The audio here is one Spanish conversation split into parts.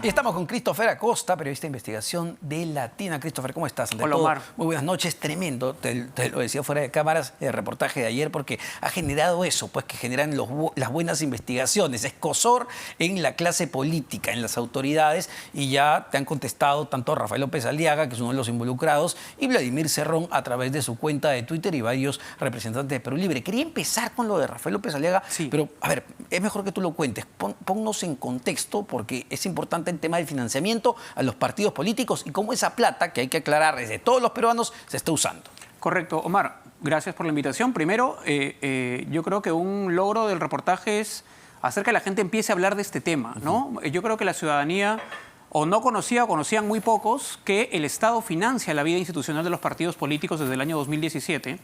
Y estamos con Christopher Acosta, periodista de investigación de Latina. Christopher, ¿cómo estás? Hola, Omar. Muy buenas noches. Tremendo, te lo decía fuera de cámaras, el reportaje de ayer, porque ha generado eso, pues que generan las buenas investigaciones, escozor en la clase política, en las autoridades, y ya te han contestado tanto Rafael López Aliaga, que es uno de los involucrados, y Vladimir Cerrón a través de su cuenta de Twitter y varios representantes de Perú Libre. Quería empezar con lo de Rafael López Aliaga, sí, pero a ver, es mejor que tú lo cuentes. Ponnos en contexto, porque es importante el tema del financiamiento a los partidos políticos y cómo esa plata, que hay que aclarar desde todos los peruanos, se está usando. Correcto. Omar, gracias por la invitación. Primero, yo creo que un logro del reportaje es hacer que la gente empiece a hablar de este tema, ¿no? Yo creo que la ciudadanía o no conocía o conocían muy pocos que el Estado financia la vida institucional de los partidos políticos desde el año 2017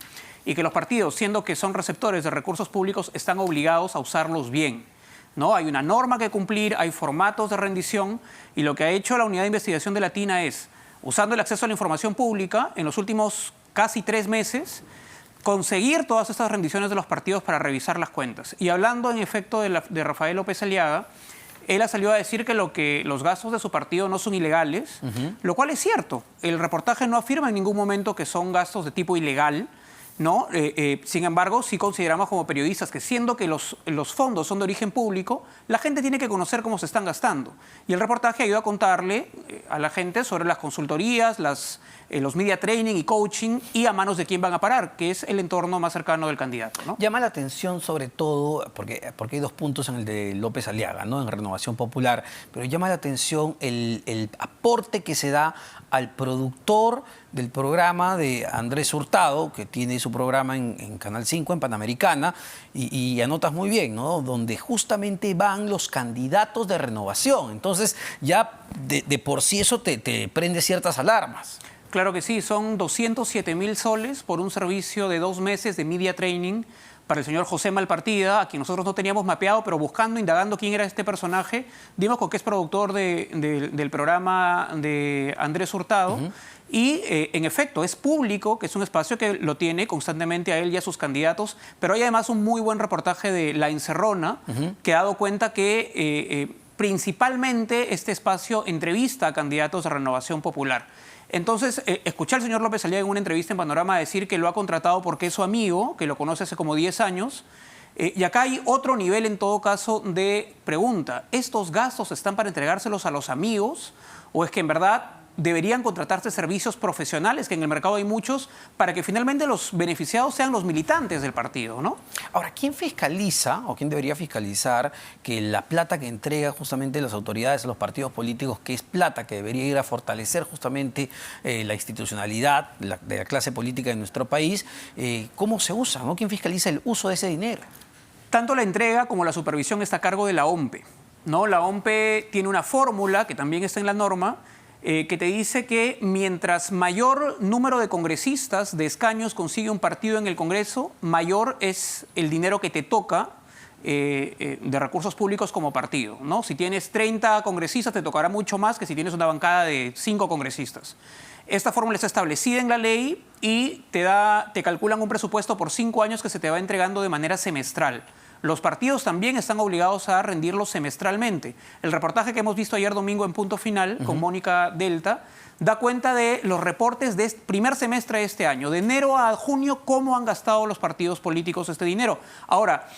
y que los partidos, siendo que son receptores de recursos públicos, están obligados a usarlos bien, ¿no? Hay una norma que cumplir, hay formatos de rendición y lo que ha hecho la Unidad de Investigación de Latina es, usando el acceso a la información pública, en los últimos casi 3 meses, conseguir todas estas rendiciones de los partidos para revisar las cuentas. Y hablando en efecto de Rafael López Aliaga, él ha salido a decir que los gastos de su partido no son ilegales, lo cual es cierto. El reportaje no afirma en ningún momento que son gastos de tipo ilegal, ¿no? Sin embargo, sí consideramos como periodistas que siendo que los fondos son de origen público, la gente tiene que conocer cómo se están gastando. Y el reportaje ayuda a contarle a la gente sobre las consultorías, los media training y coaching y a manos de quién van a parar, que es el entorno más cercano del candidato, ¿no? Llama la atención sobre todo, porque hay 2 puntos en el de López Aliaga, ¿no? En Renovación Popular, pero llama la atención el aporte que se da al productor del programa de Andrés Hurtado, que tiene su programa en Canal 5, en Panamericana, y anotas muy bien, ¿no? Donde justamente van los candidatos de renovación. Entonces ya de por sí eso te prende ciertas alarmas. Claro que sí, son 207.000 soles por un servicio de 2 meses de media training para el señor José Malpartida, a quien nosotros no teníamos mapeado, pero buscando, indagando quién era este personaje, dimos con que es productor del programa de Andrés Hurtado. Y en efecto, es público, que es un espacio que lo tiene constantemente a él y a sus candidatos, pero hay además un muy buen reportaje de La Encerrona, que ha dado cuenta que principalmente este espacio entrevista a candidatos de Renovación Popular. Entonces, escuché al señor López Aliaga en una entrevista en Panorama decir que lo ha contratado porque es su amigo, que lo conoce hace como 10 años. Y acá hay otro nivel, en todo caso, de pregunta. ¿Estos gastos están para entregárselos a los amigos o es que en verdad deberían contratarse servicios profesionales, que en el mercado hay muchos, para que finalmente los beneficiados sean los militantes del partido, ¿no? Ahora, ¿quién fiscaliza o quién debería fiscalizar que la plata que entrega justamente las autoridades a los partidos políticos, que es plata que debería ir a fortalecer justamente la institucionalidad de la clase política de nuestro país, cómo se usa, ¿no? ¿Quién fiscaliza el uso de ese dinero? Tanto la entrega como la supervisión está a cargo de la OMPE, ¿no? La OMPE tiene una fórmula que también está en la norma, que te dice que mientras mayor número de congresistas, de escaños consigue un partido en el Congreso, mayor es el dinero que te toca de recursos públicos como partido, ¿no? Si tienes 30 congresistas, te tocará mucho más que si tienes una bancada de 5 congresistas. Esta fórmula está establecida en la ley y te calculan un presupuesto por 5 años que se te va entregando de manera semestral. Los partidos también están obligados a rendirlo semestralmente. El reportaje que hemos visto ayer domingo en Punto Final con Mónica Delta da cuenta de los reportes de primer semestre de este año, de enero a junio, cómo han gastado los partidos políticos este dinero. Ahora,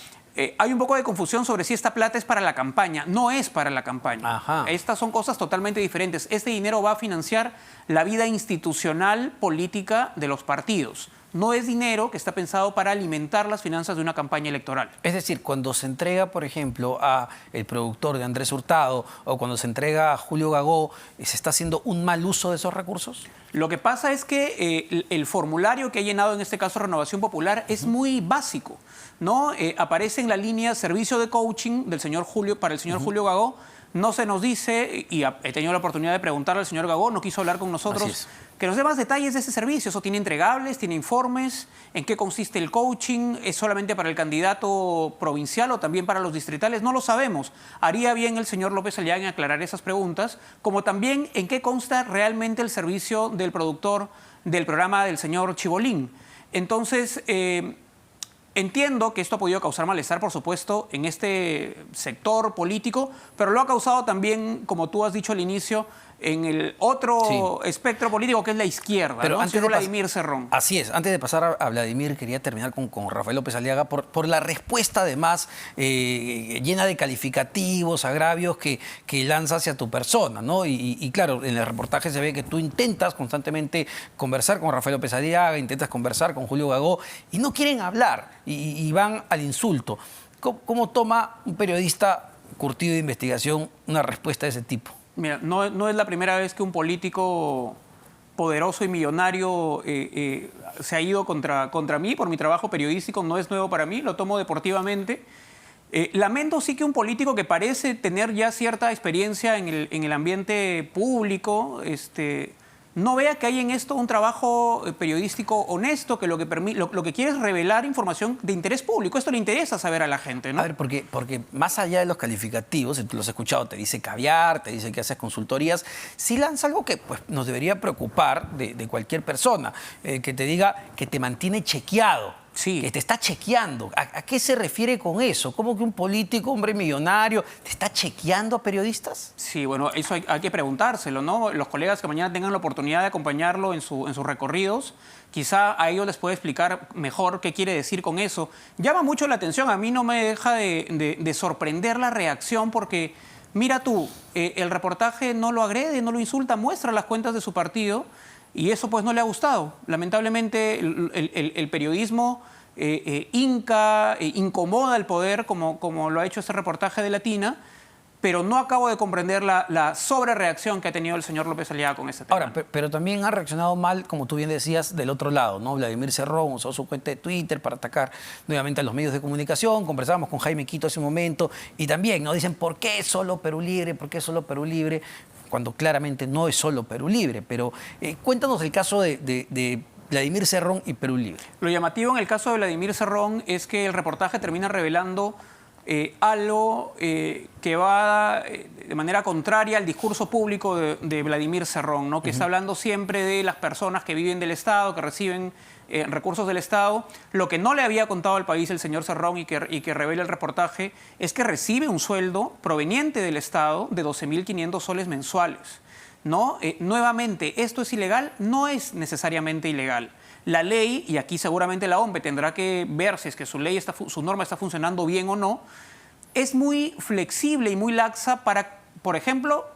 hay un poco de confusión sobre si esta plata es para la campaña. No es para la campaña. Ajá. Estas son cosas totalmente diferentes. Este dinero va a financiar la vida institucional política de los partidos. No es dinero que está pensado para alimentar las finanzas de una campaña electoral. Es decir, cuando se entrega, por ejemplo, a el productor de Andrés Hurtado o cuando se entrega a Julio Gagó, ¿se está haciendo un mal uso de esos recursos? Lo que pasa es que el formulario que ha llenado en este caso Renovación Popular es muy básico, ¿no? Aparece en la línea servicio de coaching del señor Julio, para el señor Julio Gagó. No se nos dice, y he tenido la oportunidad de preguntarle al señor Gagó, no quiso hablar con nosotros, que nos dé más detalles de ese servicio. ¿Eso tiene entregables, tiene informes? ¿En qué consiste el coaching? ¿Es solamente para el candidato provincial o también para los distritales? No lo sabemos. Haría bien el señor López Aliaga en aclarar esas preguntas, como también en qué consta realmente el servicio del productor del programa del señor Chibolín. Entonces, Entiendo que esto ha podido causar malestar, por supuesto, en este sector político, pero lo ha causado también, como tú has dicho al inicio, en el otro espectro político que es la izquierda, Pero ¿no? antes Señor de Vladimir Cerrón. Así es, antes de pasar a Vladimir, quería terminar con Rafael López Aliaga por la respuesta, además, llena de calificativos, agravios que lanza hacia tu persona, ¿no? Y claro, en el reportaje se ve que tú intentas constantemente conversar con Rafael López Aliaga, intentas conversar con Julio Gagó, y no quieren hablar, y van al insulto. ¿Cómo toma un periodista curtido de investigación una respuesta de ese tipo? Mira, no es la primera vez que un político poderoso y millonario se ha ido contra mí por mi trabajo periodístico, no es nuevo para mí, lo tomo deportivamente. Lamento sí que un político que parece tener ya cierta experiencia en el ambiente público, no vea que hay en esto un trabajo periodístico honesto, que lo que quiere es revelar información de interés público. Esto le interesa saber a la gente, ¿no? A ver, porque más allá de los calificativos, y tú los has escuchado, te dice caviar, te dice que haces consultorías, sí lanza algo que pues, nos debería preocupar de cualquier persona, que te diga que te mantiene chequeado. Sí. Que te está chequeando. ¿A qué se refiere con eso? ¿Cómo que un político, hombre millonario, te está chequeando a periodistas? Sí, bueno, eso hay que preguntárselo, ¿no? Los colegas que mañana tengan la oportunidad de acompañarlo en sus recorridos, quizá a ellos les puede explicar mejor qué quiere decir con eso. Llama mucho la atención, a mí no me deja de sorprender la reacción porque, mira tú, el reportaje no lo agrede, no lo insulta, muestra las cuentas de su partido y eso pues no le ha gustado. Lamentablemente el periodismo incomoda el poder como lo ha hecho este reportaje de Latina, pero no acabo de comprender la sobrereacción que ha tenido el señor López Aliaga con este tema. Ahora, pero también ha reaccionado mal, como tú bien decías, del otro lado, ¿no? Vladimir Cerrón usó su cuenta de Twitter para atacar nuevamente a los medios de comunicación. Conversábamos con Jaime Quito hace un momento y también nos dicen, ¿por qué solo Perú Libre? ¿Por qué solo Perú Libre? Cuando claramente no es solo Perú Libre. Pero cuéntanos el caso de Vladimir Cerrón y Perú Libre. Lo llamativo en el caso de Vladimir Cerrón es que el reportaje termina revelando algo que va de manera contraria al discurso público de Vladimir Cerrón, ¿no? Que está hablando siempre de las personas que viven del Estado, que reciben recursos del Estado. Lo que no le había contado al país el señor Cerrón y que revela el reportaje es que recibe un sueldo proveniente del Estado de 12.500 soles mensuales, ¿no? Nuevamente, ¿esto es ilegal? No es necesariamente ilegal. La ley, y aquí seguramente la OMPE tendrá que ver si es que su norma está funcionando bien o no, es muy flexible y muy laxa para, por ejemplo,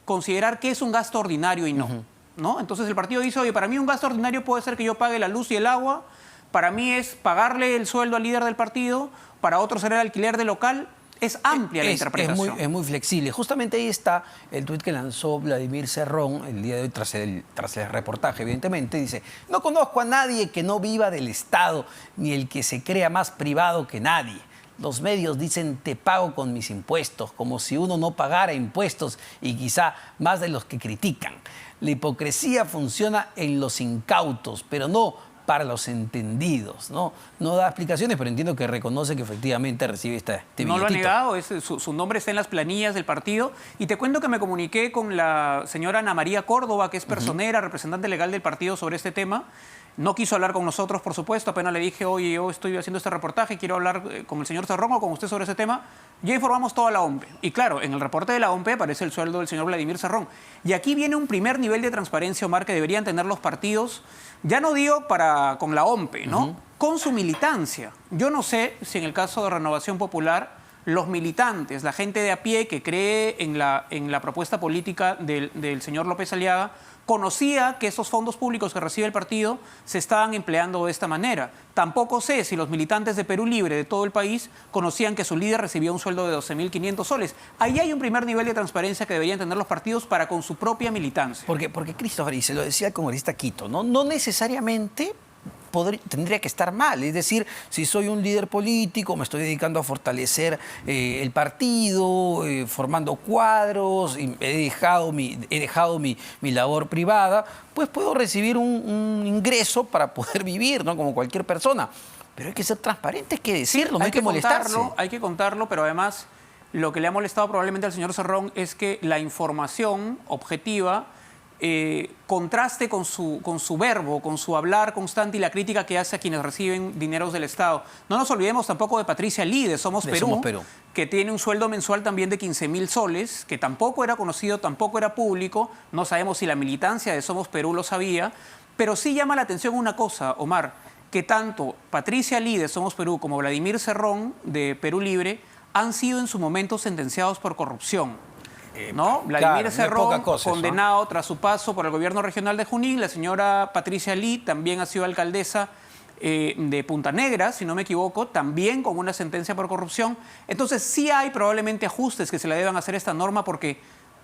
considerar que es un gasto ordinario y no. ¿No? Entonces el partido dice, oye, para mí un gasto ordinario puede ser que yo pague la luz y el agua, para mí es pagarle el sueldo al líder del partido, para otros será el alquiler del local. Es amplia la interpretación. Es muy flexible. Justamente ahí está el tuit que lanzó Vladimir Cerrón el día de hoy, tras el reportaje, evidentemente. Dice, no conozco a nadie que no viva del Estado, ni el que se crea más privado que nadie. Los medios dicen, te pago con mis impuestos, como si uno no pagara impuestos y quizá más de los que critican. La hipocresía funciona en los incautos, pero no para los entendidos, ¿no? No da explicaciones, pero entiendo que reconoce que efectivamente recibe este No lo ha billetito. negado, su nombre está en las planillas del partido. Y te cuento que me comuniqué con la señora Ana María Córdoba, que es personera, representante legal del partido sobre este tema. No quiso hablar con nosotros, por supuesto. Apenas le dije, oye, yo estoy haciendo este reportaje, quiero hablar con el señor Cerrón o con usted sobre ese tema. Ya informamos toda la OMPE. Y claro, en el reporte de la OMPE aparece el sueldo del señor Vladimir Cerrón. Y aquí viene un primer nivel de transparencia, Omar, que deberían tener los partidos, ya no digo con la OMPE, ¿no? Con su militancia. Yo no sé si en el caso de Renovación Popular, los militantes, la gente de a pie que cree en la propuesta política del señor López Aliaga, conocía que esos fondos públicos que recibe el partido se estaban empleando de esta manera. Tampoco sé si los militantes de Perú Libre de todo el país conocían que su líder recibía un sueldo de 12.500 soles. Ahí hay un primer nivel de transparencia que deberían tener los partidos para con su propia militancia. Porque Christopher, y se lo decía el congresista Quito, no necesariamente tendría que estar mal. Es decir, si soy un líder político, me estoy dedicando a fortalecer el partido, formando cuadros, y he dejado mi labor privada, pues puedo recibir un ingreso para poder vivir, ¿no? Como cualquier persona. Pero hay que ser transparente, hay que decirlo, no hay que molestarse. Hay que contarlo, pero además lo que le ha molestado probablemente al señor Cerrón es que la información objetiva contraste con su verbo, con su hablar constante y la crítica que hace a quienes reciben dineros del Estado. No nos olvidemos tampoco de Patricia Lee, de Somos Perú, que tiene un sueldo mensual también de 15.000 soles, que tampoco era conocido, tampoco era público. No sabemos si la militancia de Somos Perú lo sabía, pero sí llama la atención una cosa, Omar, que tanto Patricia Lee de Somos Perú como Vladimir Cerrón de Perú Libre han sido en su momento sentenciados por corrupción. ¿No? Vladimir Cerrón, condenado tras su paso por el gobierno regional de Junín. La señora Patricia Lee también ha sido alcaldesa de Punta Negra, si no me equivoco, también con una sentencia por corrupción. Entonces sí hay probablemente ajustes que se le deban hacer a esta norma porque,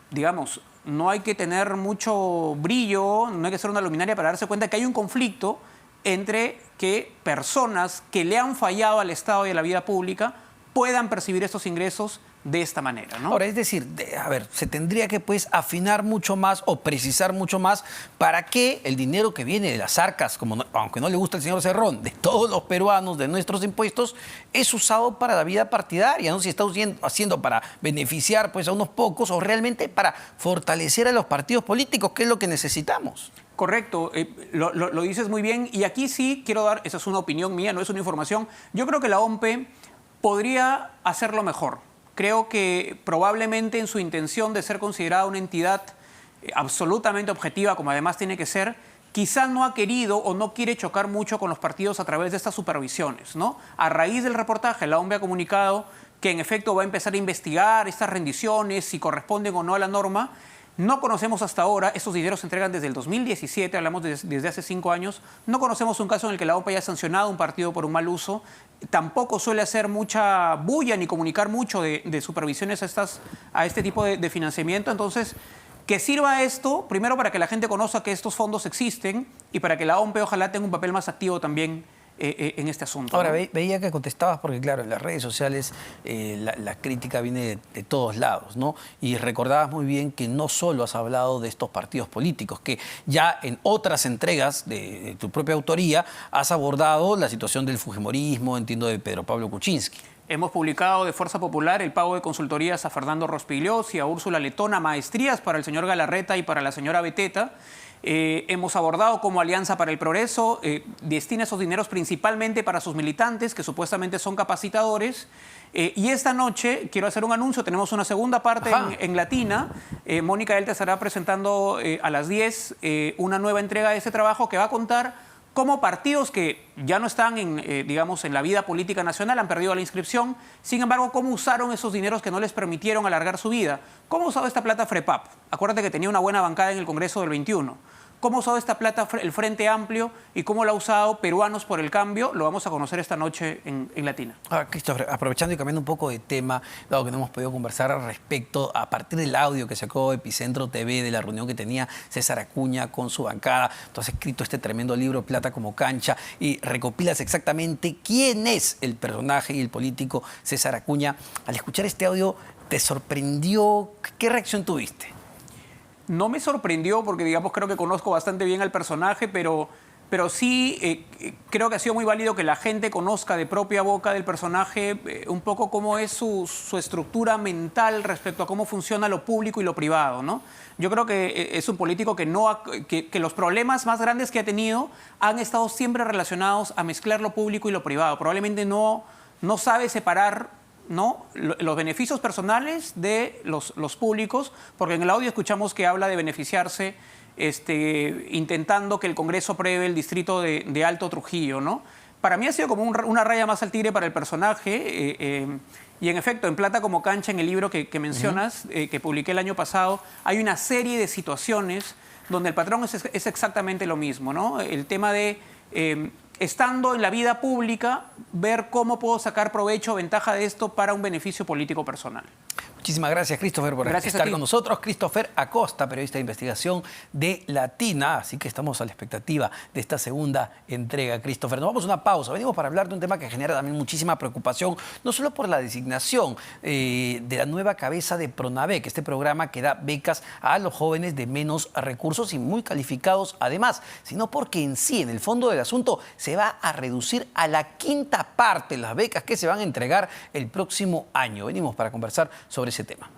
digamos, no hay que tener mucho brillo, no hay que ser una luminaria para darse cuenta que hay un conflicto entre que personas que le han fallado al Estado y a la vida pública puedan percibir estos ingresos de esta manera, ¿no? Ahora, es decir, a ver, se tendría que pues afinar mucho más o precisar mucho más para que el dinero que viene de las arcas, aunque no le gusta al señor Cerrón, de todos los peruanos, de nuestros impuestos, es usado para la vida partidaria, ¿no? Si está haciendo para beneficiar pues a unos pocos o realmente para fortalecer a los partidos políticos, que es lo que necesitamos. Correcto, lo dices muy bien y aquí sí quiero dar, esa es una opinión mía, no es una información, yo creo que la OMPE podría hacerlo mejor. Creo que probablemente en su intención de ser considerada una entidad absolutamente objetiva, como además tiene que ser, quizá no ha querido o no quiere chocar mucho con los partidos a través de estas supervisiones, ¿no? A raíz del reportaje, la OMPE ha comunicado que en efecto va a empezar a investigar estas rendiciones, si corresponden o no a la norma. No conocemos hasta ahora, estos dineros se entregan desde el 2017, hablamos desde hace 5 años, no conocemos un caso en el que la OMPE haya sancionado a un partido por un mal uso, tampoco suele hacer mucha bulla ni comunicar mucho de supervisiones a este tipo de financiamiento, entonces que sirva esto, primero para que la gente conozca que estos fondos existen y para que la OMPE ojalá tenga un papel más activo también en este asunto. Ahora, ¿no? veía que contestabas porque, claro, en las redes sociales la crítica viene de todos lados, ¿no? Y recordabas muy bien que no solo has hablado de estos partidos políticos, que ya en otras entregas de tu propia autoría has abordado la situación del fujimorismo, entiendo, de Pedro Pablo Kuczynski. Hemos publicado de Fuerza Popular el pago de consultorías a Fernando Rospigliosi, a Úrsula Letona, maestrías para el señor Galarreta y para la señora Beteta. Hemos abordado como Alianza para el Progreso, destina esos dineros principalmente para sus militantes, que supuestamente son capacitadores. Y esta noche, quiero hacer un anuncio, tenemos una segunda parte en Latina. Mónica Delta estará presentando a las 10 una nueva entrega de ese trabajo que va a contar cómo partidos que ya no están digamos, en la vida política nacional han perdido la inscripción, sin embargo, cómo usaron esos dineros que no les permitieron alargar su vida. ¿Cómo ha usado esta plata FREPAP? Acuérdate que tenía una buena bancada en el Congreso del 21. ¿Cómo ha usado esta plata el Frente Amplio y cómo la ha usado Peruanos por el Cambio? Lo vamos a conocer esta noche en Latina. Christopher, aprovechando y cambiando un poco de tema, dado que no hemos podido conversar al respecto, a partir del audio que sacó Epicentro TV de la reunión que tenía César Acuña con su bancada, tú has escrito este tremendo libro, Plata como cancha, y recopilas exactamente quién es el personaje y el político César Acuña. Al escuchar este audio, ¿te sorprendió? ¿Qué reacción tuviste? No me sorprendió porque, digamos, creo que conozco bastante bien al personaje, pero sí creo que ha sido muy válido que la gente conozca de propia boca del personaje un poco cómo es su estructura mental respecto a cómo funciona lo público y lo privado, ¿no? Yo creo que es un político que los problemas más grandes que ha tenido han estado siempre relacionados a mezclar lo público y lo privado. Probablemente no sabe separar, ¿no?, los beneficios personales de los públicos, porque en el audio escuchamos que habla de beneficiarse intentando que el Congreso apruebe el distrito de Alto Trujillo, ¿no? Para mí ha sido como una raya más al tigre para el personaje y en efecto, en Plata como cancha, en el libro que mencionas, que publiqué el año pasado, hay una serie de situaciones donde el patrón es exactamente lo mismo, ¿no? El tema de estando en la vida pública, ver cómo puedo sacar provecho o ventaja de esto para un beneficio político personal. Muchísimas gracias, Christopher, por estar con nosotros. Christopher Acosta, periodista de investigación de Latina. Así que estamos a la expectativa de esta segunda entrega, Christopher. Nos vamos a una pausa. Venimos para hablar de un tema que genera también muchísima preocupación, no solo por la designación de la nueva cabeza de Pronavec, este programa que da becas a los jóvenes de menos recursos y muy calificados además, sino porque en sí, en el fondo del asunto, se va a reducir a la quinta parte las becas que se van a entregar el próximo año. Venimos para conversar sobre ese tema.